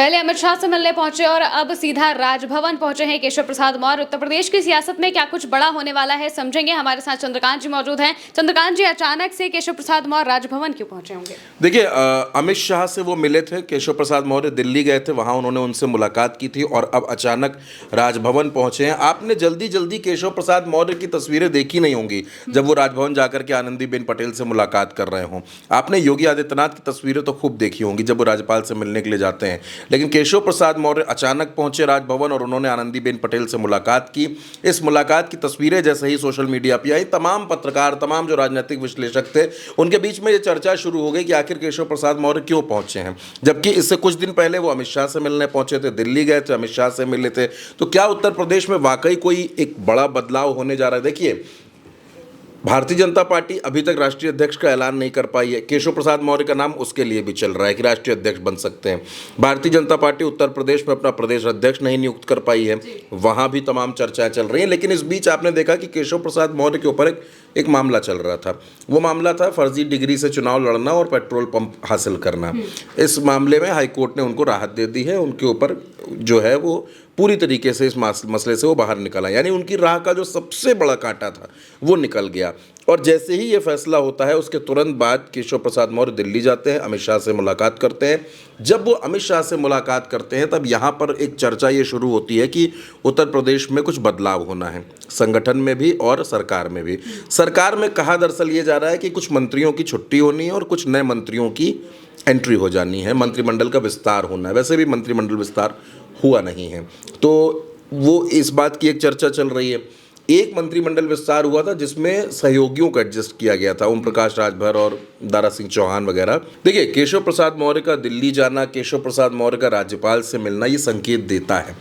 पहले अमित शाह से मिलने पहुंचे और अब सीधा राजभवन पहुंचे हैं केशव प्रसाद मौर्य। उत्तर प्रदेश की सियासत में क्या कुछ बड़ा होने वाला है, समझेंगे। हमारे साथ चंद्रकांत जी मौजूद हैं। चंद्रकांत जी, अचानक से केशव प्रसाद मौर्य राजभवन क्यों पहुंचे होंगे? देखिए, अमित शाह से वो मिले थे, केशव प्रसाद मौर्य दिल्ली गए थे, वहाँ उन्होंने उनसे मुलाकात की थी और अब अचानक राजभवन पहुंचे हैं। आपने जल्दी जल्दी केशव प्रसाद मौर्य की तस्वीरें देखी नहीं होंगी जब वो राजभवन जाकर के आनंदीबेन पटेल से मुलाकात कर रहे हों। आपने योगी आदित्यनाथ की तस्वीरें तो खूब देखी होंगी जब वो राज्यपाल से मिलने के लिए जाते हैं, लेकिन केशव प्रसाद मौर्य अचानक पहुंचे राजभवन और उन्होंने आनंदीबेन पटेल से मुलाकात की। इस मुलाकात की तस्वीरें जैसे ही सोशल मीडिया पर आई, तमाम पत्रकार, तमाम जो राजनीतिक विश्लेषक थे, उनके बीच में ये चर्चा शुरू हो गई कि आखिर केशव प्रसाद मौर्य क्यों पहुंचे हैं। जबकि इससे कुछ दिन पहले वो अमित शाह से मिलने पहुंचे थे, दिल्ली गए थे, अमित शाह से मिले थे। तो क्या उत्तर प्रदेश में वाकई कोई एक बड़ा बदलाव होने जा रहा है? देखिए, भारतीय जनता पार्टी अभी तक राष्ट्रीय अध्यक्ष का ऐलान नहीं कर पाई है। केशव प्रसाद मौर्य का नाम उसके लिए भी चल रहा है कि राष्ट्रीय अध्यक्ष बन सकते हैं। भारतीय जनता पार्टी उत्तर प्रदेश में अपना प्रदेश अध्यक्ष नहीं नियुक्त कर पाई है, वहां भी तमाम चर्चाएं चल रही हैं। लेकिन इस बीच आपने देखा कि केशव प्रसाद मौर्य के ऊपर एक मामला चल रहा था। वो मामला था फर्जी डिग्री से चुनाव लड़ना और पेट्रोल पंप हासिल करना। इस मामले में हाईकोर्ट ने उनको राहत दे दी है। उनके ऊपर जो है वो पूरी तरीके से इस मसले से वो बाहर निकला, यानी उनकी राह का जो सबसे बड़ा कांटा था वो निकल गया। और जैसे ही ये फैसला होता है, उसके तुरंत बाद केशव प्रसाद मौर्य दिल्ली जाते हैं, अमित शाह से मुलाकात करते हैं। जब वो अमित शाह से मुलाकात करते हैं, तब यहाँ पर एक चर्चा ये शुरू होती है कि उत्तर प्रदेश में कुछ बदलाव होना है, संगठन में भी और सरकार में भी। सरकार में कहा दरअसल ये जा रहा है कि कुछ मंत्रियों की छुट्टी होनी है और कुछ नए मंत्रियों की एंट्री हो जानी है, मंत्रिमंडल का विस्तार होना है। वैसे भी मंत्रिमंडल विस्तार हुआ नहीं है, तो वो इस बात की एक चर्चा चल रही है। एक मंत्रिमंडल विस्तार हुआ था जिसमें सहयोगियों को एडजस्ट किया गया था, ओम प्रकाश राजभर और दारा सिंह चौहान वगैरह। देखिए, केशव प्रसाद मौर्य का दिल्ली जाना, केशव प्रसाद मौर्य का राज्यपाल से मिलना, ये संकेत देता है।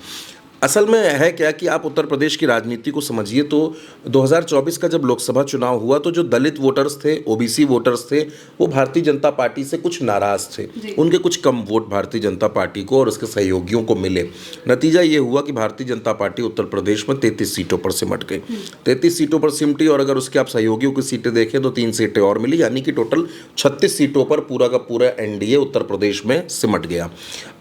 असल में है क्या कि आप उत्तर प्रदेश की राजनीति को समझिए तो 2024 का जब लोकसभा चुनाव हुआ तो जो दलित वोटर्स थे, ओबीसी वोटर्स थे, वो भारतीय जनता पार्टी से कुछ नाराज थे। उनके कुछ कम वोट भारतीय जनता पार्टी को और उसके सहयोगियों को मिले। नतीजा ये हुआ कि भारतीय जनता पार्टी उत्तर प्रदेश में 33 सीटों पर सिमट गई। 33 सीटों पर सिमटी और अगर उसके आप सहयोगियों की सीटें देखें तो 3 सीटें और मिली, यानी कि टोटल 36 सीटों पर पूरा का पूरा एनडीए उत्तर प्रदेश में सिमट गया।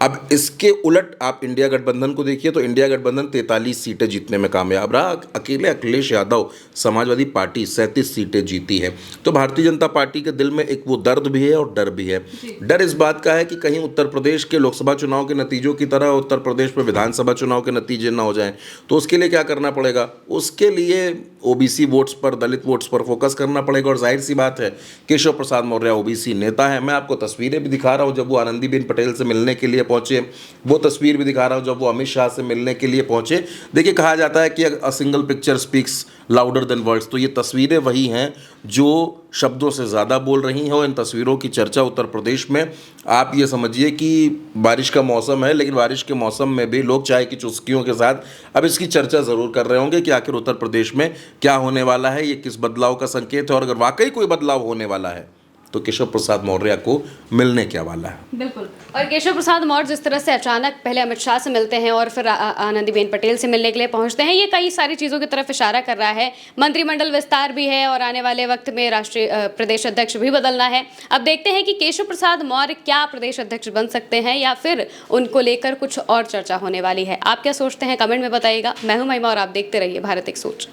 अब इसके उलट आप इंडिया गठबंधन को देखिए तो इंडिया गठबंधन 43 सीटें जीतने में कामयाब रहा। अकेले अखिलेश यादव समाजवादी पार्टी 37 सीटें जीती है। तो भारतीय जनता पार्टी के दिल में एक वो दर्द भी है और डर भी है। डर इस बात का है कि कहीं उत्तर प्रदेश के लोकसभा चुनाव के नतीजों की तरह उत्तर प्रदेश में विधानसभा चुनाव के नतीजे ना हो जाएं। तो उसके लिए क्या करना पड़ेगा? उसके लिए ओबीसी वोट्स पर, दलित वोट्स पर फोकस करना पड़ेगा। और जाहिर सी बात है, केशव प्रसाद मौर्य ओबीसी नेता है। मैं आपको तस्वीरें भी दिखा रहा हूँ जब वो आनंदीबेन पटेल से मिलने के लिए पहुंचे, वो तस्वीर भी दिखा रहा हूँ जब वो अमित शाह से मिलने के लिए पहुंचे। देखिए, कहा जाता है कि a single picture speaks louder than words. तो ये तस्वीरें वही हैं जो शब्दों से ज़्यादा बोल रही हैं और इन तस्वीरों की चर्चा उत्तर प्रदेश में, आप ये समझिए कि बारिश का मौसम है, लेकिन बारिश के मौसम में भी लोग चाय की चुस्कियों के साथ अब इसकी चर्चा ज़रूर कर रहे होंगे कि आखिर उत्तर प्रदेश में क्या होने वाला है, ये किस बदलाव का संकेत है और अगर वाकई कोई बदलाव होने वाला है तो केशव प्रसाद मौर्य को मिलने क्या वाला है। बिल्कुल। और केशव प्रसाद मौर्य जिस तरह से अचानक पहले अमित शाह से मिलते हैं और फिर आनंदीबेन पटेल से मिलने के लिए पहुंचते हैं, ये कई सारी चीज़ों की तरफ इशारा कर रहा है। मंत्रिमंडल विस्तार भी है और आने वाले वक्त में राष्ट्रीय प्रदेश अध्यक्ष भी बदलना है। अब देखते हैं कि केशव प्रसाद मौर्य क्या प्रदेश अध्यक्ष बन सकते हैं या फिर उनको लेकर कुछ और चर्चा होने वाली है। आप क्या सोचते हैं, कमेंट में बताइएगा। मैं हूं महिमा और आप देखते रहिए भारत एक सोच।